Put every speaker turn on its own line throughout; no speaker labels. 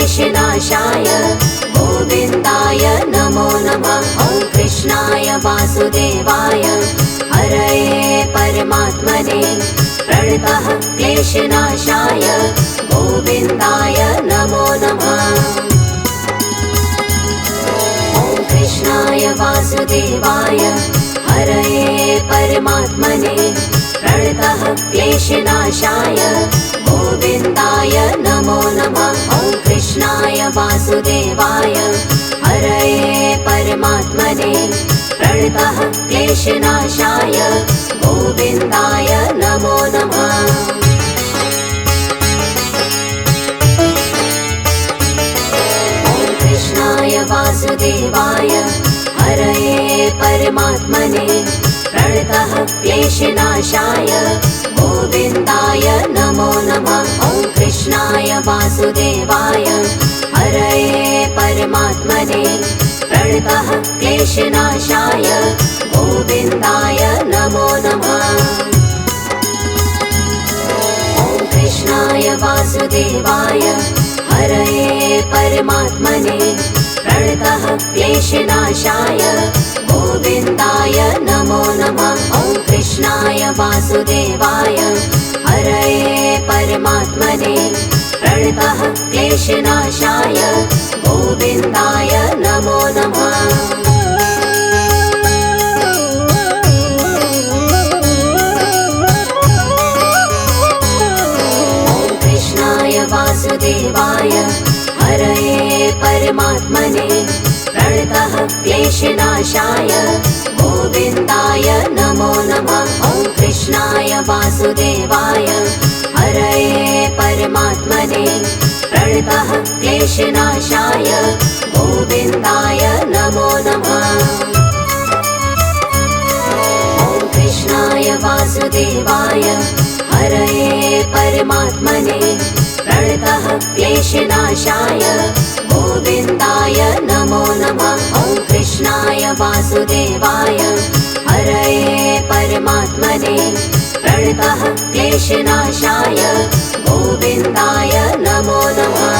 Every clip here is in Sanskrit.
क्लेशनाशाय गोविन्दाय नमो नमः। ॐ कृष्णाय वासुदेवाय हरये परमात्मने प्रणतः क्लेशनाशाय गोविन्दाय नमो नमः। ॐ कृष्णाय वासुदेवाय हरये परमात्मने प्रणतः क्लेशनाशाय गोविन्दाय नमो नमः। ॐ कृष्णाय वासुदेवाय हरये परमात्मने प्रणतः क्लेशनाशाय गोविन्दाय नमो नमः। ॐ कृष्णाय वासुदेवाय हरये परमात्मने प्रणतः क्लेशनाशाय गोविन्दाय नमो नमः। ॐ कृष्णाय वासुदेवाय हरये परमात्मने प्रणतः क्लेशनाशाय गोविन्दाय नमो नमः। ॐ कृष्णाय वासुदेवाय हरये परमात्मने प्रणतः क्लेशनाशाय गोविन्दाय नमो नमः। ॐ कृष्णाय वासुदेवाय हरये परमात्मने प्रणतः क्लेशनाशाय गोविन्दाय नमो नमः। ॐ कृष्णाय वासुदेवाय हरये परमात्मने प्रणतः क्लेशनाशाय गोविन्दाय नमो नमः। ॐ कृष्णाय वासुदेवाय हरये परमात्मने प्रणतः क्लेशनाशाय गोविन्दाय नमो नमः। ॐ कृष्णाय वासुदेवाय हरये परमात्मने प्रणतः क्लेशनाशाय गोविन्दाय नमो नमः। ॐ कृष्णाय वासुदेवाय हरये परमात्मने प्रणतः क्लेशनाशाय गोविन्दाय नमो नमः।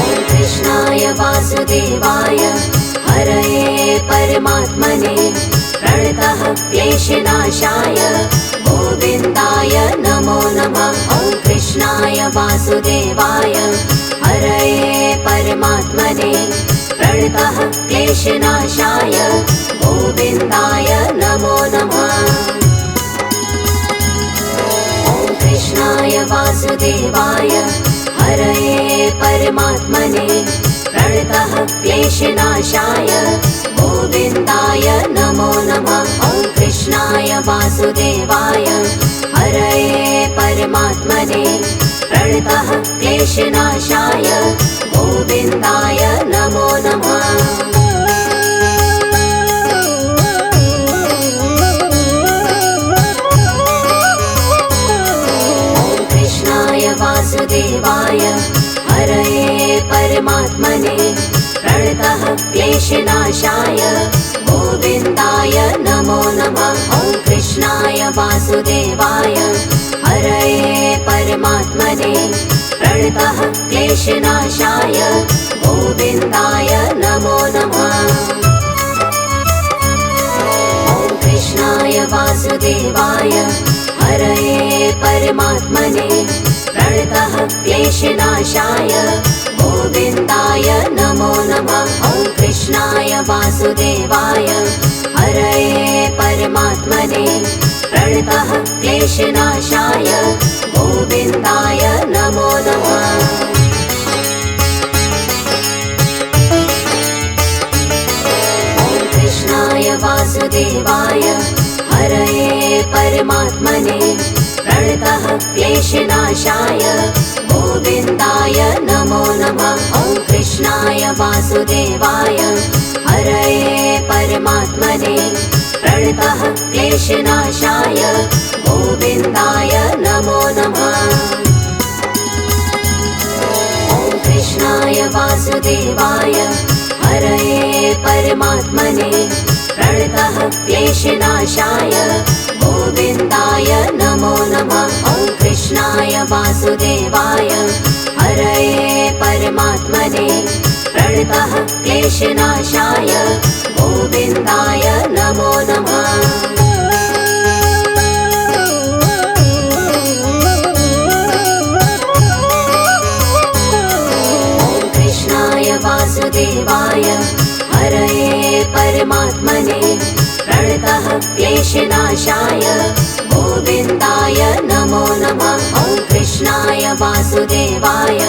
ॐ कृष्णाय वासुदेवाय हरये परमात्मने प्रणतः क्लेशनाशाय गोविन्दाय नमो नमः। ॐ कृष्णाय वासुदेवाय हरये परमात्मने प्रणतः क्लेशनाशाय गोविन्दाय नमो नमः। ॐ कृष्णाय वासुदेवाय हरये परमात्मने प्रणतः क्लेशनाशाय गोविन्दाय नमो नमः। ॐ कृष्णाय वासुदेवाय हरये परमात्मने प्रणतः क्लेशनाशाय गोविन्दाय नमो नमः। ॐ कृष्णाय वासुदेवाय हरये परमात्मने प्रणतः क्लेशनाशाय गोविन्दाय नमो नमः। ॐ कृष्णाय वासुदेवाय हरये परमात्मने प्रणतः क्लेशनाशाय गोविन्दाय नमो नमः। ॐ कृष्णाय वासुदेवाय हरये परमात्मने प्रणतः क्लेशनाशाय गोविन्दाय नमो नमः। ॐ कृष्णाय वासुदेवाय हरये परमात्मने प्रणतः क्लेशनाशाय गोविन्दाय नमो नमः। ॐ कृष्णाय वासुदेवाय हरये परमात्मने प्रणतः क्लेशनाशाय गोविन्दाय नमो नमः। ॐ कृष्णाय वासुदेवाय हरये परमात्मने प्रणतः क्लेशनाशाय गोविन्दाय नमो नमः। ॐ कृष्णाय वासुदेवाय हरये परमात्मने प्रणतः क्लेशनाशाय गोविन्दाय नमो नमः। वासुदेवाय हरये परमात्मने प्रणतः क्लेशनाशाय गोविन्दाय नमो नमः। वासुदेवाय हरये परमात्मने प्रणतः क्लेशनाशाय गोविन्दाय नमो नमः। ॐ कृष्णाय वासुदेवाय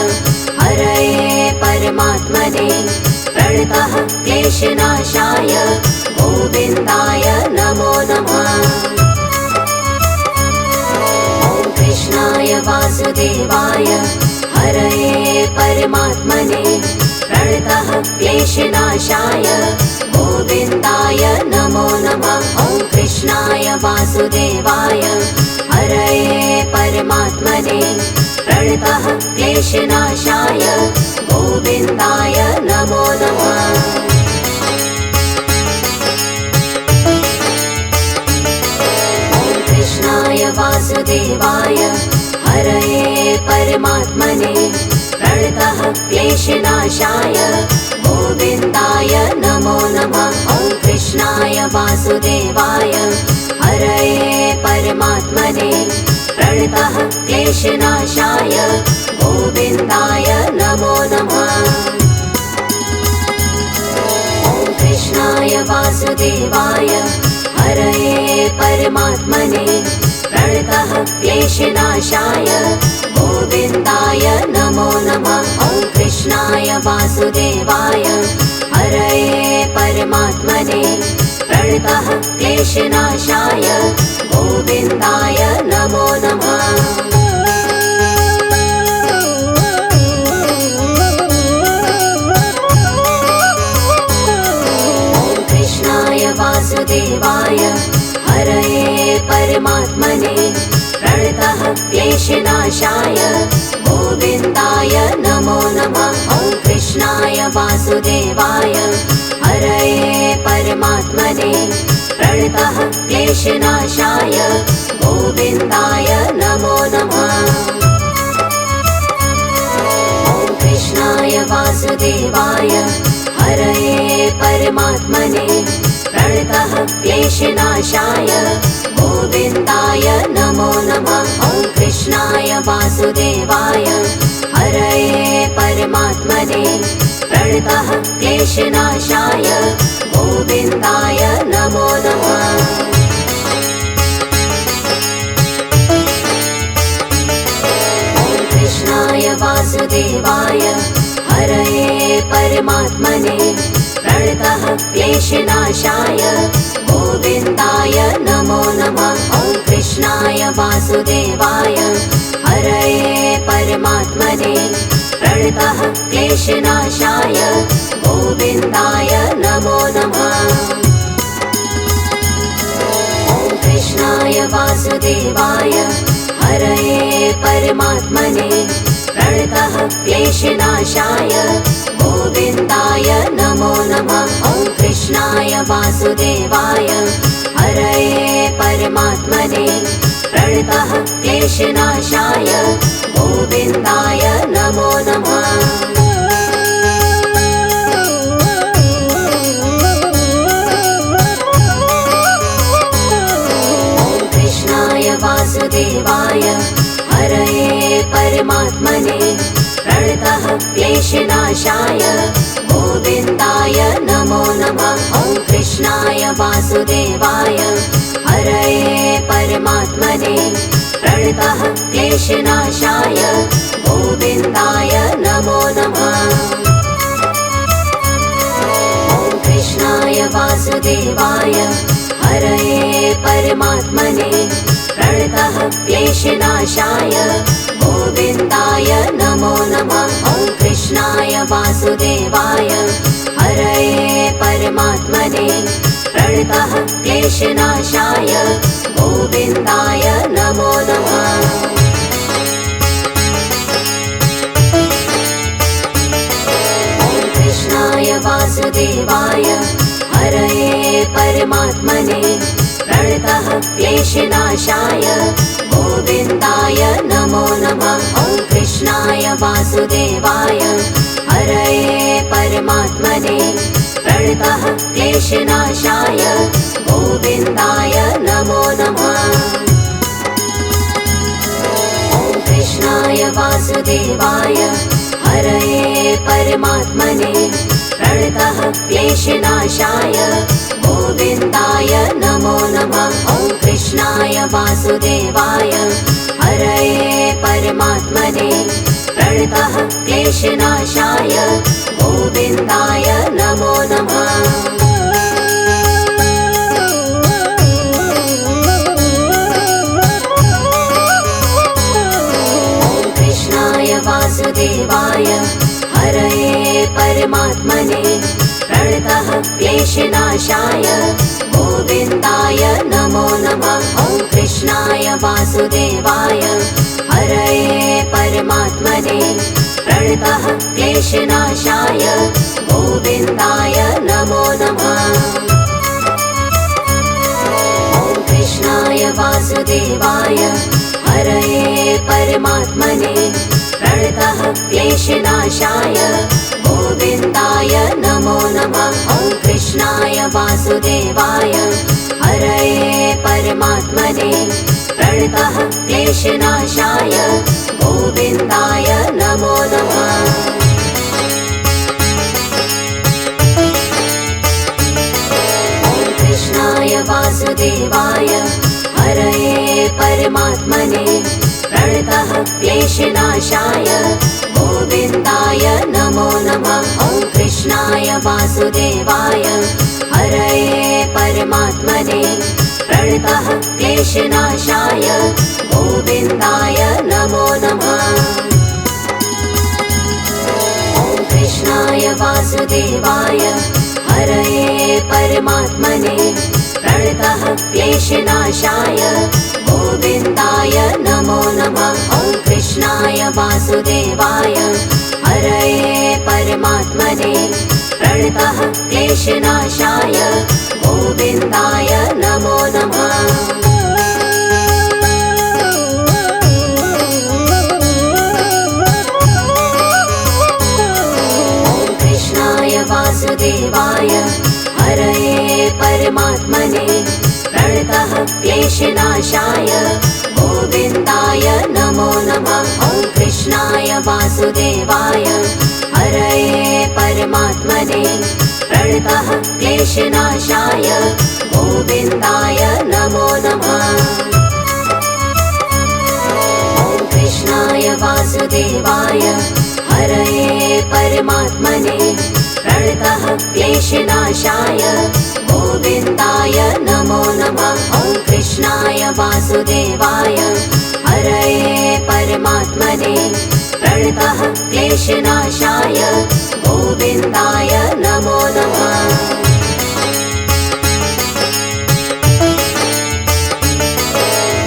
हरये परमात्मने प्रणतः क्लेशनाशाय गोविन्दाय नमो नमः। ॐ कृष्णाय वासुदेवाय हरये परमात्मने प्रणतः क्लेशनाशाय गोविन्दाय नमो नमः। ॐ कृष्णाय वासुदेवाय हरये परमात्मने प्रणतः क्लेशनाशाय गोविन्दाय नमो नमः। ॐ कृष्णाय वासुदेवाय हरये परमात्मने प्रणतः क्लेशनाशाय गोविन्दाय नमो नमः। ॐ कृष्णाय वासुदेवाय हरये परमात्मने प्रणतः क्लेशनाशाय गोविन्दाय नमो नमः। ॐ कृष्णाय वासुदेवाय हरये परमात्मने प्रणतः क्लेशनाशाय गोविन्दाय नमो नमः। ॐ कृष्णाय वासुदेवाय हरये परमात्मने प्रणतः क्लेशनाशाय गोविन्दाय नमो नमः। ॐ कृष्णाय वासुदेवाय हरये परमात्मने प्रणतः क्लेशनाशाय गोविन्दाय नमो नमः। ॐ कृष्णाय वासुदेवाय हरये परमात्मने प्रणतः क्लेशनाशाय गोविन्दाय नमो नमः। ॐ कृष्णाय वासुदेवाय हरये परमात्मने प्रणतः क्लेशनाशाय गोविन्दाय नमो नमः। ॐ कृष्णाय वासुदेवाय हरये परमात्मने प्रणतः क्लेशनाशाय गोविन्दाय नमो नमः। ॐ कृष्णाय वासुदेवाय हरये परमात्मने प्रणतः क्लेशनाशाय गोविन्दाय नमो नमः। ॐ कृष्णाय वासुदेवाय हरये परमात्मने प्रणतः क्लेशनाशाय गोविन्दाय नमो नमः। ॐ कृष्णाय वासुदेवाय हरये परमात्मने प्रणतः क्लेशनाशाय गोविन्दाय नमो नमः। ॐ कृष्णाय वासुदेवाय हरये परमात्मने प्रणतः क्लेशनाशाय गोविन्दाय नमो नमः। ॐ कृष्णाय वासुदेवाय हरये परमात्मने प्रणतः क्लेशनाशाय गोविन्दाय नमो नमः। ॐ कृष्णाय वासुदेवाय हरये परमात्मने प्रणतः क्लेशनाशाय गोविन्दाय नमो नमः। ॐ कृष्णाय वासुदेवाय हरये परमात्मने प्रणतः क्लेशनाशाय गोविन्दाय नमो नमः। ॐ कृष्णाय वासुदेवाय हरये परमात्मने प्रणतः क्लेशनाशाय गोविन्दाय नमो नमः। ॐ कृष्णाय वासुदेवाय हरये परमात्मने प्रणतः क्लेशनाशाय गोविन्दाय नमो नमः। ॐ वासुदेवाय हरये परमात्मने प्रणतः क्लेशनाशाय गोविन्दाय नमो नमः। ॐ कृष्णाय वासुदेवाय हरये परमात्मने प्रणतः क्लेशनाशाय गोविन्दाय नमो नमः। ॐ कृष्णाय वासुदेवाय हरये परमात्मने प्रणतः क्लेशनाशाय गोविन्दाय नमो नमः। ॐ कृष्णाय वासुदेवाय हरये परमात्मने प्रणतः क्लेशनाशाय गोविन्दाय नमो नमः। ॐ कृष्णाय वासुदेवाय हरये परमात्मने प्रणतः क्लेशनाशाय गोविन्दाय नमो नमः। ॐ कृष्णाय वासुदेवाय हरये परमात्मने प्रणतः क्लेशनाशाय गोविन्दाय नमो नमः। ॐ कृष्णाय वासुदेवाय हरये परमात्मने प्रणतः क्लेशनाशाय गोविन्दाय नमो नमः। ॐ कृष्णाय वासुदेवाय हरये परमात्मने प्रणतः क्लेशनाशाय गोविन्दाय नमो नमः। ॐ कृष्णाय वासुदेवाय हरये परमात्मने प्रणतः क्लेशनाशाय गोविन्दाय नमो नमः। ॐ कृष्णाय वासुदेवाय हरये परमात्मने प्रणतः क्लेशनाशाय गोविन्दाय नमो नमः। ॐ कृष्णाय वासुदेवाय हरये परमात्मने प्रणतः क्लेशनाशाय गोविन्दाय नमो नमः। ॐ कृष्णाय वासुदेवाय हरये परमात्मने प्रणतः क्लेशनाशाय गोविन्दाय नमो नमः। ॐ कृष्णाय वासुदेवाय हरये परमात्मने प्रणतः क्लेशनाशाय गोविन्दाय नमो नमः। ॐ कृष्णाय वासुदेवाय हरये परमात्मने प्रणतः क्लेशनाशाय गोविन्दाय नमो नमः। ॐ कृष्णाय वासुदेवाय हरये परमात्मने प्रणतः क्लेशनाशाय गोविन्दाय नमो नमः।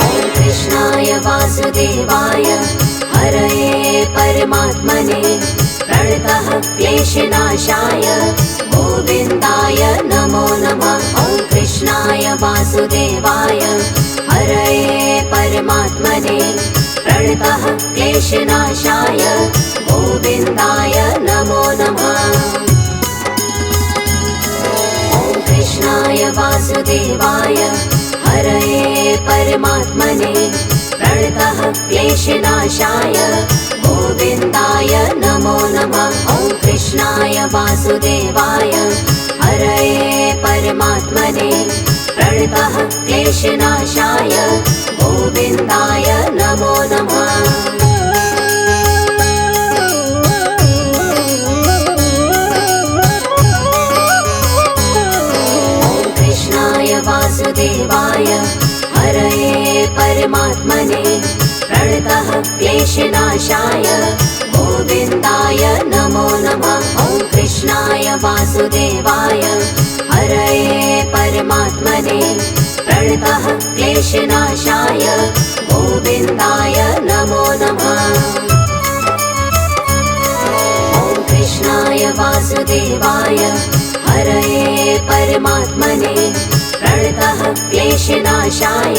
ॐ कृष्णाय वासुदेवाय हरये परमात्मने प्रणतः क्लेशनाशाय गोविन्दाय नमो नमः। ॐ कृष्णाय वासुदेवाय हरये परमात्मने प्रणतः क्लेशनाशाय गोविन्दाय नमो नमः। ॐ कृष्णाय वासुदेवाय हरये परमात्मने प्रणतः क्लेशनाशाय गोविन्दाय नमो नमः। ॐ कृष्णाय वासुदेवाय हरये परमात्मने प्रणतः क्लेशनाशाय गोविन्दाय नमो नमः। ॐ कृष्णाय वासुदेवाय हरये परमात्मने प्रणतः क्लेशनाशाय गोविन्दाय नमो नमः। ॐ कृष्णाय वासुदेवाय हरये परमात्मने प्रणतः क्लेशनाशाय गोविन्दाय नमो नमः। ॐ कृष्णाय वासुदेवाय हरये परमात्मने प्रणतः क्लेशनाशाय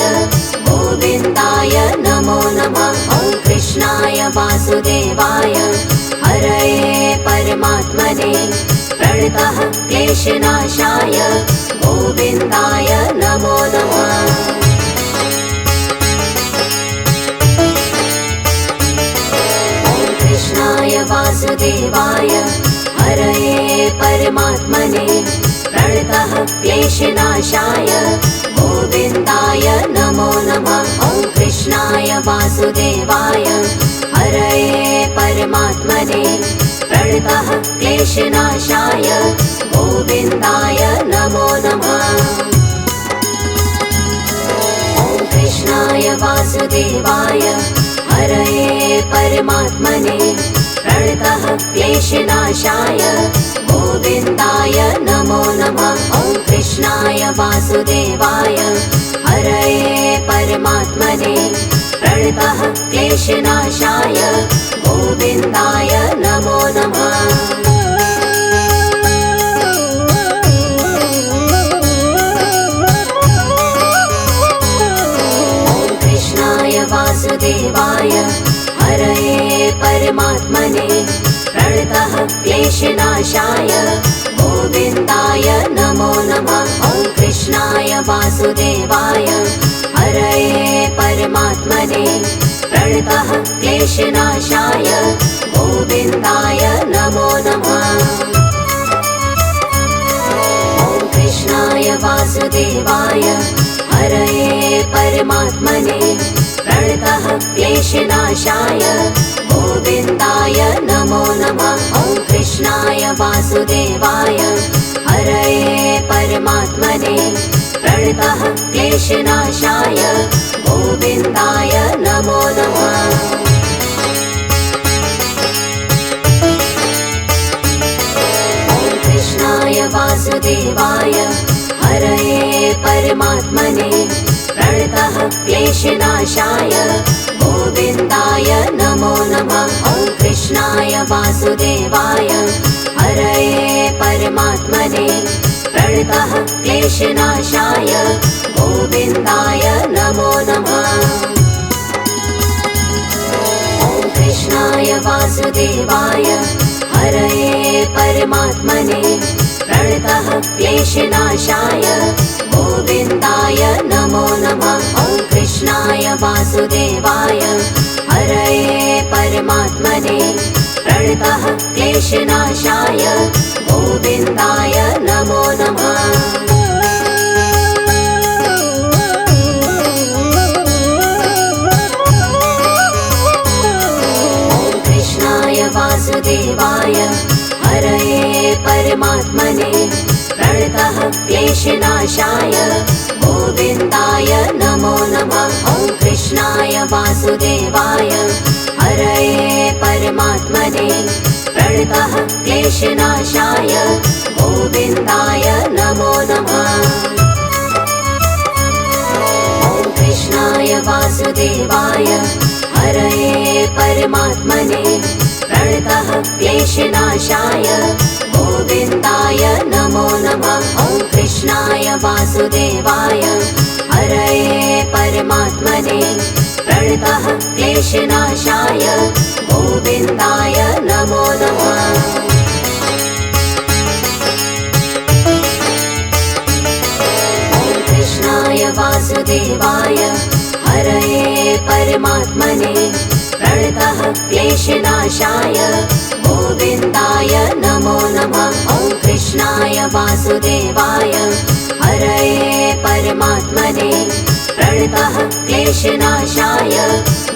गोविन्दाय नमो नमः। ॐ कृष्णाय वासुदेवाय वासुदेवाय हरये परमात्मने प्रणतः क्लेशनाशाय गोविन्दाय नमो नमः। कृष्णाय वासुदेवाय हरये परमात्मने प्रणतः क्लेशनाशाय गोविन्दाय नमो नमः। ॐ कृष्णाय वासुदेवाय हरये परमात्मने प्रणतः क्लेशनाशाय गोविन्दाय नमो नमः। ॐ कृष्णाय वासुदेवाय हरये परमात्मने प्रणतः क्लेशनाशाय गोविन्दाय नमो नमः। ॐ कृष्णाय वासुदेवाय हरये परमात्मने प्रणतः क्लेशनाशाय गोविन्दाय नमो नमः। वासुदेवाय हरये परमात्मने प्रणतः क्लेशनाशाय गोविन्दाय नमो नमः। ॐ कृष्णाय वासुदेवाय हरये परमात्मने प्रणतः क्लेशनाशाय गोविन्दाय नमो नमः। ॐ कृष्णाय वासुदेवाय हरये परमात्मने प्रणतः क्लेशनाशाय गोविन्दाय नमो नमः। ॐ कृष्णाय वासुदेवाय हरये परमात्मने प्रणतः क्लेशनाशाय गोविन्दाय नमो नमः। ॐ कृष्णाय वासुदेवाय हरये परमात्मने प्रणतः क्लेशनाशाय गोविन्दाय नमो नमः। ॐ कृष्णाय वासुदेवाय हरये परमात्मने प्रणतः क्लेशनाशाय गोविन्दाय नमो नमः। ॐ कृष्णाय वासुदेवाय हरये परमात्मने प्रणतः क्लेशनाशाय गोविन्दाय नमो नमः। ॐ कृष्णाय वासुदेवाय हरये परमात्मने प्रणतः क्लेशनाशाय गोविन्दाय नमो नमः। ॐ कृष्णाय वासुदेवाय हरये परमात्मने प्रणतः क्लेशनाशाय गोविन्दाय नमो नमः। ॐ कृष्णाय वासुदेवाय हरये परमात्मने प्रणतः क्लेशनाशाय गोविन्दाय नमो नमः। ॐ कृष्णाय वासुदेवाय हरये परमात्मने प्रणतः क्लेशनाशाय गोविन्दाय नमो नमः। ॐ कृष्णाय वासुदेवाय हरये परमात्मने प्रणतः क्लेशनाशाय गोविन्दाय नमो नमः। ॐ कृष्णाय वासुदेवाय हरये परमात्मने प्रणतः क्लेशनाशाय गोविन्दाय नमो नमः। ॐ कृष्णाय वासुदेवाय हरये परमात्मने प्रणतः क्लेशनाशाय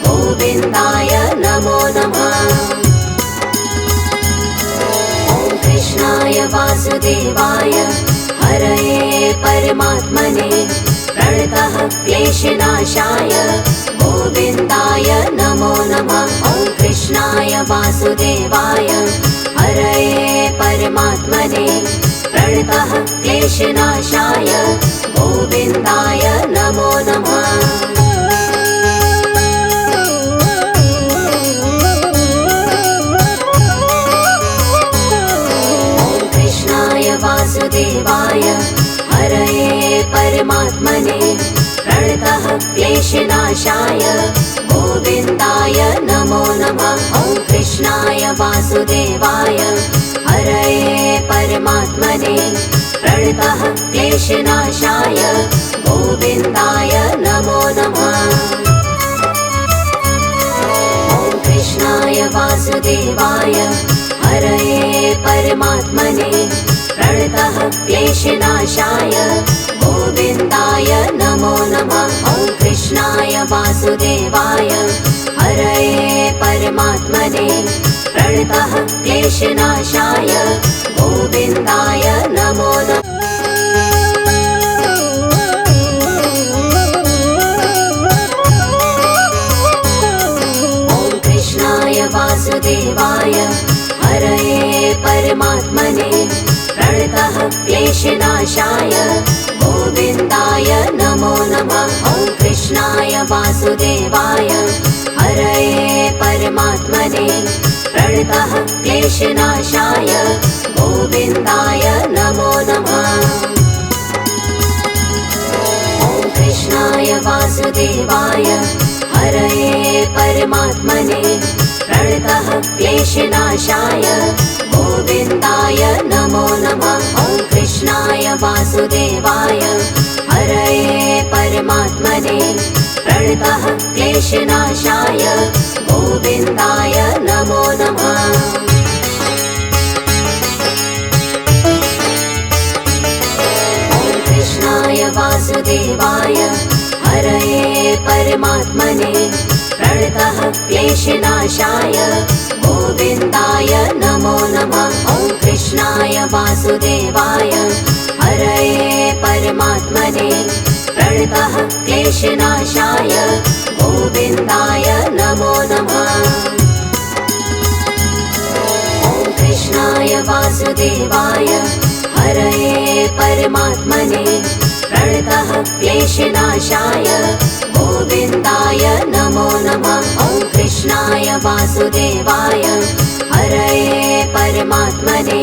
गोविन्दाय नमो नमः। ॐ कृष्णाय वासुदेवाय हरये परमात्मने प्रणतः क्लेशनाशाय गोविन्दाय नमो नमः। ॐ कृष्णाय वासुदेवाय हरये परमात्मने प्रणतः क्लेशनाशाय गोविन्दाय नमो नमः। ॐ कृष्णाय वासुदेवाय हरये परमात्मने प्रणतः क्लेशनाशाय गोविन्दाय नमो नमः। कृष्णाय वासुदेवाय हरये परमात्मने प्रणतः क्लेशनाशाय गोविन्दाय नमो नमः। ॐ कृष्णाय वासुदेवाय हरये परमात्मने प्रणतः क्लेशनाशाय गोविन्दाय नमो नमः। ॐ कृष्णाय वासुदेवाय हरये परमात्मने प्रणतः क्लेशनाशाय गोविन्दाय नमो नमः। ॐ कृष्णाय वासुदेवाय हरये परमात्मने प्रणतः क्लेशनाशाय गोविन्दाय नमो नमः। ॐ कृष्णाय वासुदेवाय हरये परमात्मने प्रणतः क्लेशनाशाय गोविन्दाय नमो नमः। ॐ कृष्णाय वासुदेवाय हरये परमात्मने प्रणतः क्लेशनाशाय गोविन्दाय नमो नमः। ॐ कृष्णाय वासुदेवाय हरये परमात्मने प्रणतः क्लेशनाशाय गोविन्दाय नमो नमः। ॐ कृष्णाय वासुदेवाय हरये परमात्मने प्रणतः क्लेशनाशाय गोविन्दाय नमो नमः। ॐ कृष्णाय वासुदेवाय हरये परमात्मने प्रणतः क्लेशनाशाय गोविन्दाय नमो नमः। ॐ कृष्णाय वासुदेवाय हरये परमात्मने प्रणतः क्लेशनाशाय गोविन्दाय नमो नमः। ॐ कृष्णाय वासुदेवाय हरये परमात्मने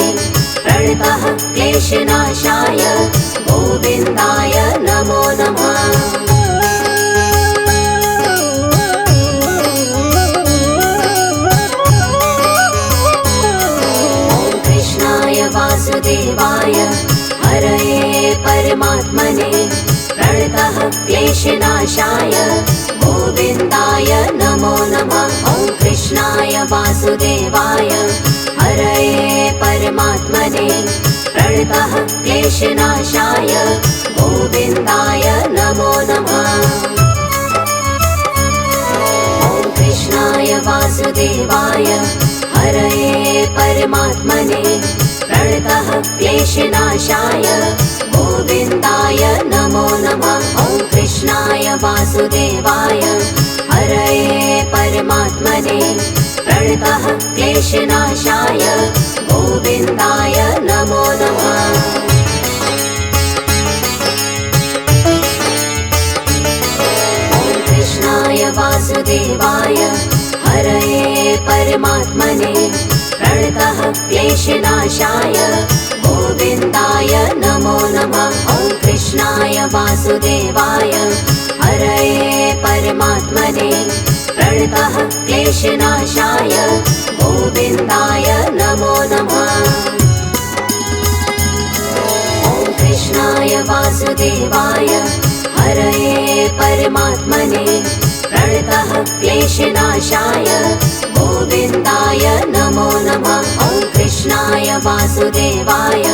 प्रणतः क्लेशनाशाय गोविन्दाय नमो नमः। ॐ कृष्णाय वासुदेवाय हरये परमात्मने प्रणतः क्लेशनाशाय गोविन्दाय नमो नमः। ॐ कृष्णाय वासुदेवाय हरये परमात्मने प्रणतः क्लेशनाशाय गोविन्दाय नमो नमः। ॐ कृष्णाय वासुदेवाय हरये परमात्मने प्रणतः क्लेशनाशाय गोविन्दाय नमो नमः। ॐ कृष्णाय वासुदेवाय हरये परमात्मने प्रणतः क्लेशनाशाय गोविन्दाय नमो नमः। ॐ कृष्णाय वासुदेवाय हरये परमात्मने प्रणतः क्लेशनाशाय गोविन्दाय नमो नमः। ॐ कृष्णाय वासुदेवाय हरये परमात्मने प्रणतः क्लेशनाशाय गोविन्दाय नमो नमः। ॐ कृष्णाय वासुदेवाय हरये परमात्मने प्रणतः क्लेशनाशाय गोविन्दाय नमो नमः। ॐ कृष्णाय वासुदेवाय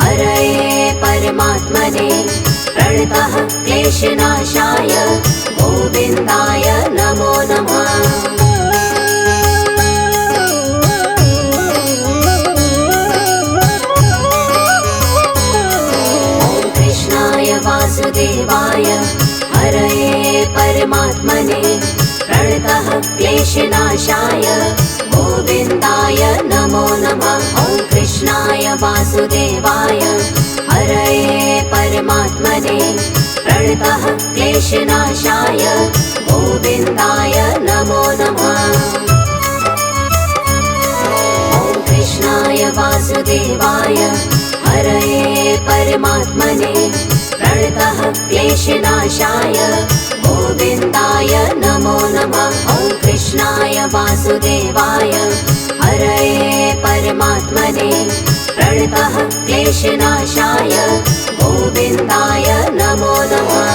हरये परमात्मने प्रणतः क्लेशनाशाय गोविन्दाय नमो नमः। ॐ कृष्णाय वासुदेवाय हरये परमात्मने प्रणतः क्लेशनाशाय गोविन्दाय नमो नमः। ॐ कृष्णाय वासुदेवाय हरये परमात्मने प्रणतः क्लेशनाशाय गोविन्दाय नमो नमः। ॐ कृष्णाय वासुदेवाय हरये परमात्मने प्रणतः क्लेशनाशाय गोविन्दाय नमो नमः। ॐ कृष्णाय वासुदेवाय प्रणतः क्लेशनाशाय गोविन्दाय नमो नमः।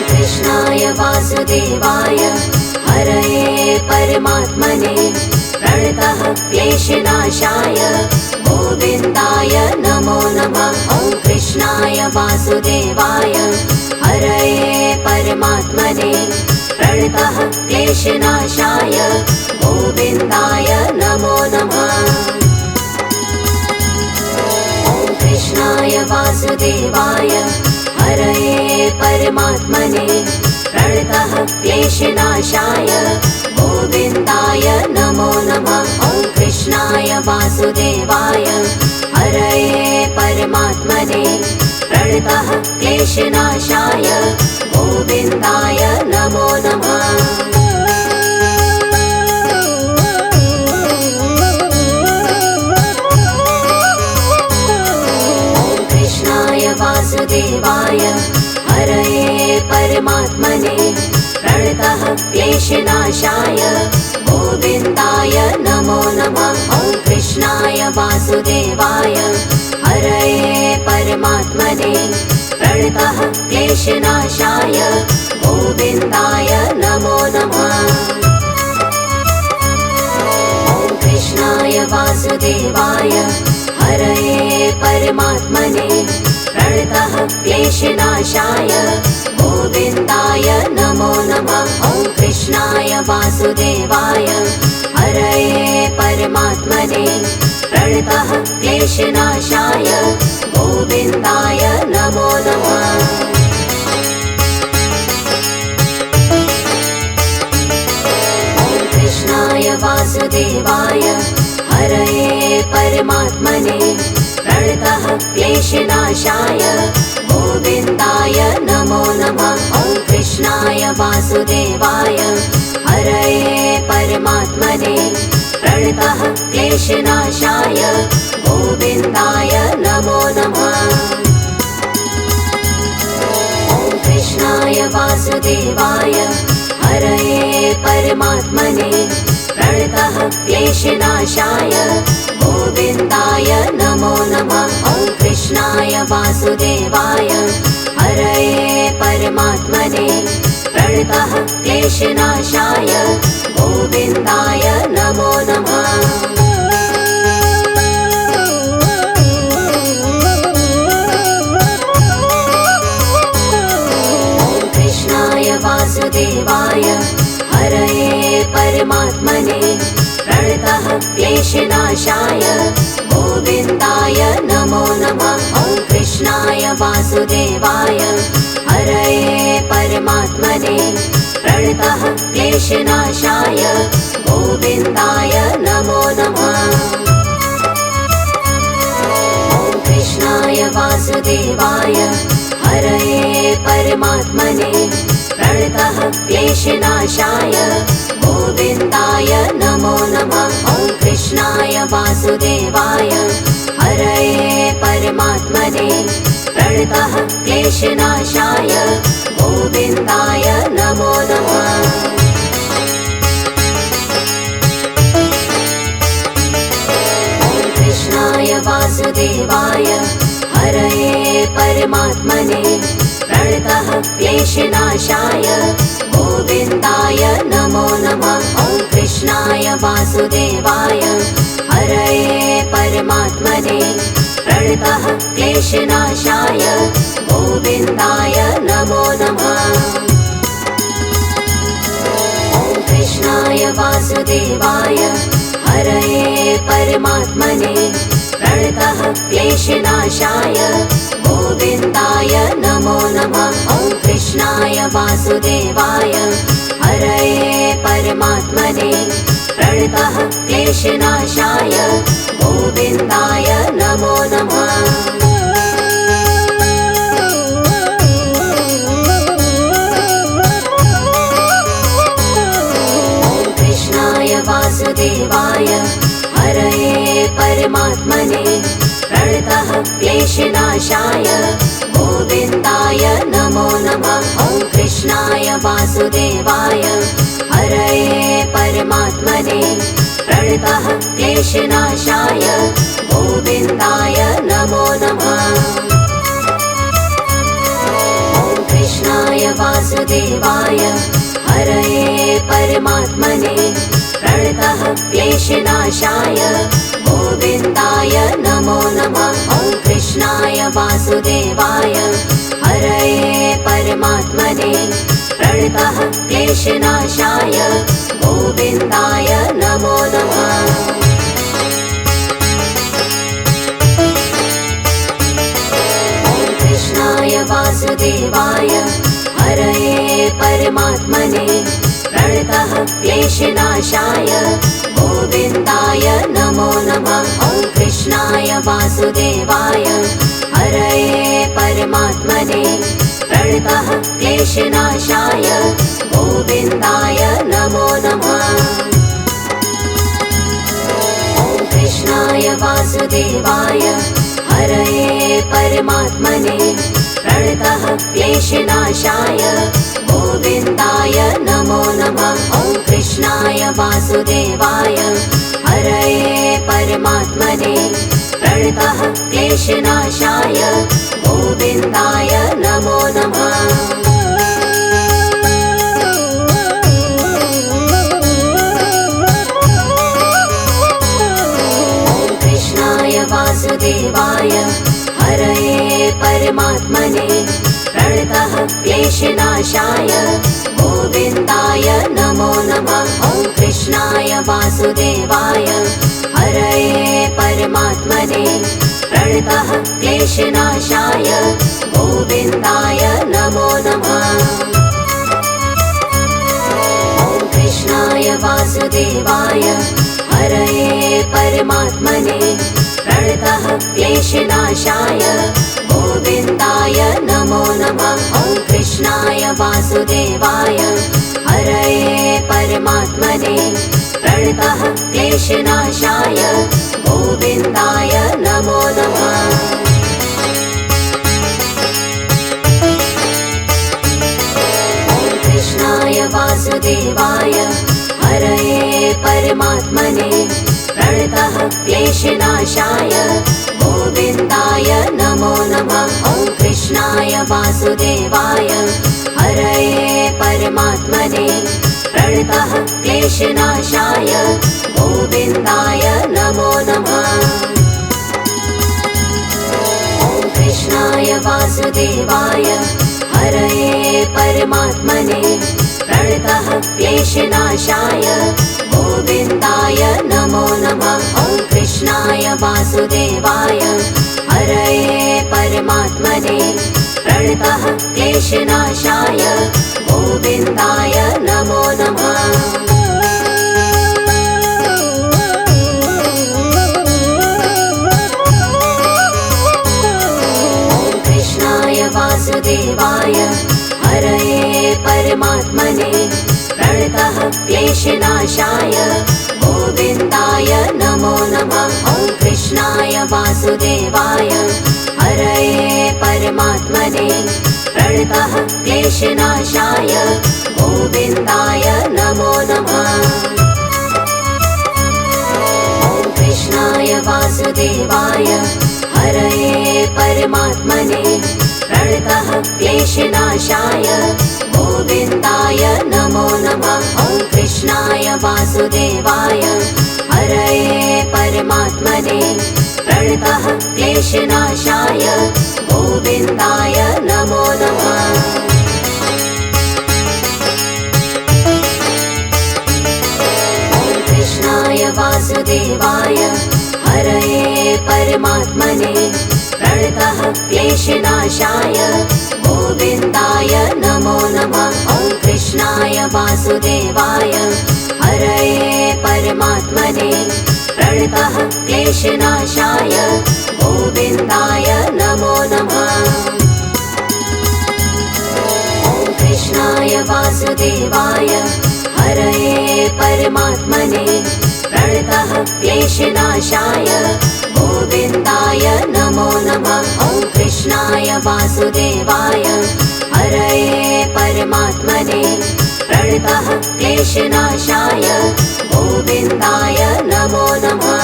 कृष्णाय वासुदेवाय हरये परमात्मने प्रणतः क्लेशनाशाय गोविन्दाय नमो नमः। ॐ कृष्णाय वासुदेवाय हरये परमात्मने प्रणतः क्लेशनाशाय गोविन्दाय नमो नमः। ॐ कृष्णाय वासुदेवाय हरये परमात्मने प्रणतः क्लेशनाशाय गोविन्दाय नमो नमः। ॐ कृष्णाय वासुदेवाय हरये परमात्मने प्रणतः क्लेशनाशाय गोविन्दाय नमो नमः। वासुदेवाय हरये परमात्मने प्रणतः क्लेशनाशाय गोविन्दाय नमो नमः। ॐ कृष्णाय वासुदेवाय हरये परमात्मने प्रणतः क्लेशनाशाय गोविन्दाय नमो नमः। ॐ कृष्णाय वासुदेवाय हरये परमात्मने प्रणतः क्लेशनाशाय गोविन्दाय नमो नमः। ॐ कृष्णाय वासुदेवाय हरये परमात्मने प्रणतः क्लेशनाशाय गोविन्दाय नमो नमः। ॐ कृष्णाय वासुदेवाय हरये परमात्मने प्रणतः क्लेशनाशाय गोविन्दाय नमो नमः। ॐ कृष्णाय वासुदेवाय हरये परमात्मने प्रणतः क्लेशनाशाय गोविन्दाय नमो नमः। ॐ कृष्णाय वासुदेवाय हरये परमात्मने प्रणतः क्लेशनाशाय गोविन्दाय नमो नमः। ॐ कृष्णाय वासुदेवाय हरये परमात्मने प्रणतः क्लेशनाशाय गोविन्दाय नमो नमः। ॐ कृष्णाय वासुदेवाय हरये परमात्मने प्रणतः क्लेशनाशाय गोविन्दाय नमो नमः। ॐ कृष्णाय वासुदेवाय हरये परमात्मने प्रणतः क्लेशनाशाय गोविन्दाय नमो नमः। ॐ कृष्णाय वासुदेवाय हरये परमात्मने प्रणतः क्लेशनाशाय गोविन्दाय नमो नमः। ॐ कृष्णाय वासुदेवाय हरये परमात्मने प्रणतः क्लेशनाशाय गोविन्दाय नमो नमः। ॐ कृष्णाय वासुदेवाय हरये परमात्मने प्रणतः क्लेशनाशाय गोविन्दाय नमो नमः। ॐ कृष्णाय वासुदेवाय हरये परमात्मने प्रणतः क्लेशनाशाय गोविन्दाय नमो नमः। ॐ कृष्णाय वासुदेवाय हरये परमात्मने प्रणतः क्लेशनाशाय गोविन्दाय नमो नमः। ॐ कृष्णाय वासुदेवाय हरये परमात्मने प्रणतः क्लेशनाशाय गोविन्दाय नमो नमः। ॐ कृष्णाय वासुदेवाय हरये परमात्मने प्रणतः क्लेशनाशाय गोविन्दाय नमो नमः। ॐ कृष्णाय वासुदेवाय हरये परमात्मने क्लेशनाशाय गोविन्दाय नमो नमः। ॐ कृष्णाय वासुदेवाय हरये परमात्मने प्रणतः क्लेशनाशाय गोविन्दाय नमो नमः। ॐ कृष्णाय वासुदेवाय हरये परमात्मने प्रणतः क्लेशनाशाय गोविन्दाय नमो नमः। ॐ कृष्णाय वासुदेवाय हरये परमात्मने प्रणतः क्लेशनाशाय गोविन्दाय नमो नमः। ॐ कृष्णाय वासुदेवाय हरये परमात्मने प्रणतः क्लेशनाशाय गोविन्दाय नमो नमः। ॐ कृष्णाय वासुदेवाय हरये परमात्मने प्रणतः क्लेशनाशाय गोविन्दाय नमो नमः। ॐ कृष्णाय वासुदेवाय हरये परमात्मने प्रणतः क्लेशनाशाय गोविन्दाय नमो नमः। ॐ कृष्णाय वासुदेवाय हरये परमात्मने प्रणतः क्लेशनाशाय गोविन्दाय नमो नमः। ॐ कृष्णाय वासुदेवाय हरये परमात्मने प्रणतः क्लेशनाशाय गोविन्दाय नमो नमः। ॐ कृष्णाय वासुदेवाय हरये परमात्मने प्रणतः क्लेशनाशाय गोविन्दाय नमो नमः। ॐ कृष्णाय वासुदेवाय हरये परमात्मने प्रणतः क्लेशनाशाय गोविन्दाय नमो नमः। ॐ कृष्णाय वासुदेवाय हरये परमात्मने प्रणतः क्लेशनाशाय गोविन्दाय नमो नमः। ॐ कृष्णाय वासुदेवाय हरये परमात्मने प्रणतः क्लेशनाशाय गोविन्दाय नमो नमः। ॐ कृष्णाय वासुदेवाय हरये परमात्मने प्रणतः क्लेशनाशाय गोविन्दाय नमो नमः। ॐ कृष्णाय वासुदेवाय हरये परमात्मने प्रणतः क्लेशनाशाय गोविन्दाय नमो नमः। ॐ कृष्णाय वासुदेवाय हरये परमात्मने प्रणतः क्लेशनाशाय गोविन्दाय नमो नमः। ॐ कृष्णाय वासुदेवाय हरये परमात्मने प्रणतः क्लेशनाशाय गोविन्दाय नमो नमः। ॐ कृष्णाय वासुदेवाय हरये परमात्मने प्रणतः क्लेशनाशाय गोविन्दाय नमो नमः। ॐ कृष्णाय वासुदेवाय हरये परमात्मने प्रणतः क्लेशनाशाय गोविन्दाय नमो नमः। ॐ कृष्णाय वासुदेवाय हरये परमात्मने प्रणतः क्लेशनाशाय गोविन्दाय नमो नमः। ॐ कृष्णाय वासुदेवाय हरये परमात्मने प्रणतः क्लेशनाशाय गोविन्दाय नमो नमः। ॐ कृष्णाय वासुदेवाय हरये परमात्मने प्रणतः क्लेशनाशाय गोविन्दाय नमो नमः। ॐ कृष्णाय वासुदेवाय हरये परमात्मने प्रणतः क्लेशनाशाय गोविन्दाय नमो नमः।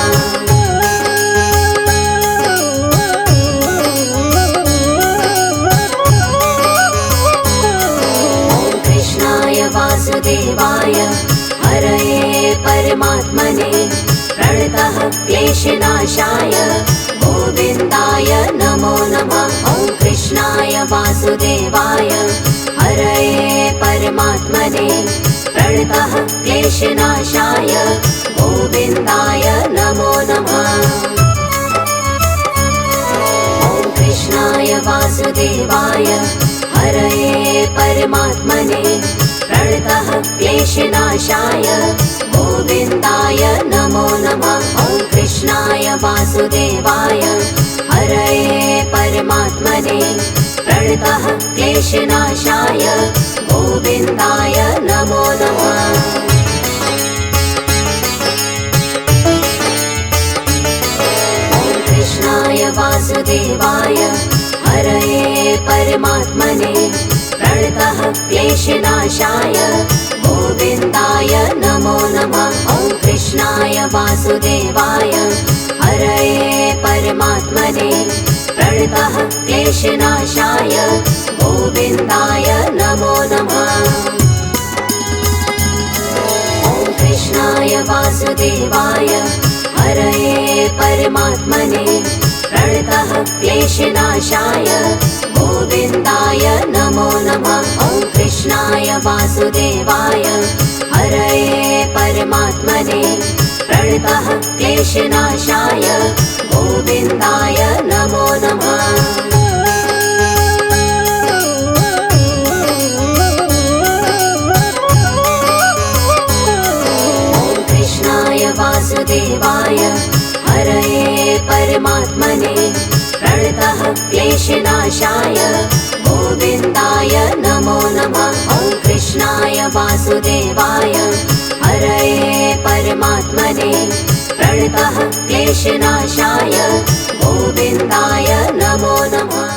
वासुदेवाय हरये परमात्मने प्रणतः क्लेशनाशाय गोविन्दाय नमो नमः। ॐ कृष्णाय वासुदेवाय हरये परमात्मने प्रणतः क्लेशनाशाय गोविन्दाय नमो नमः। ॐ कृष्णाय वासुदेवाय हरये परमात्मने प्रणतः क्लेशनाशाय गोविन्दाय नमो नमः। ॐ कृष्णाय वासुदेवाय हरये परमात्मने प्रणतः क्लेशनाशाय गोविन्दाय नमो नमः। ॐ कृष्णाय वासुदेवाय हरये परमात्मने प्रणतः क्लेशनाशाय गोविन्दाय नमो नमः। ॐ कृष्णाय वासुदेवाय हरये परमात्मने प्रणतः क्लेशनाशाय गोविन्दाय नमो नमः। ॐ कृष्णाय वासुदेवाय हरये परमात्मने प्रणतः क्लेशनाशाय गोविन्दाय नमो नमः। ॐ कृष्णाय वासुदेवाय हरये परमात्मने प्रणतः क्लेशनाशाय गोविन्दाय नमो नमः। ॐ कृष्णाय वासुदेवाय हरये परमात्मने प्रणतः क्लेशनाशाय गोविन्दाय नमो नमः। ॐ कृष्णाय वासुदेवाय हरये परमात्मने प्रणतः क्लेशनाशाय गोविन्दाय नमो नमः।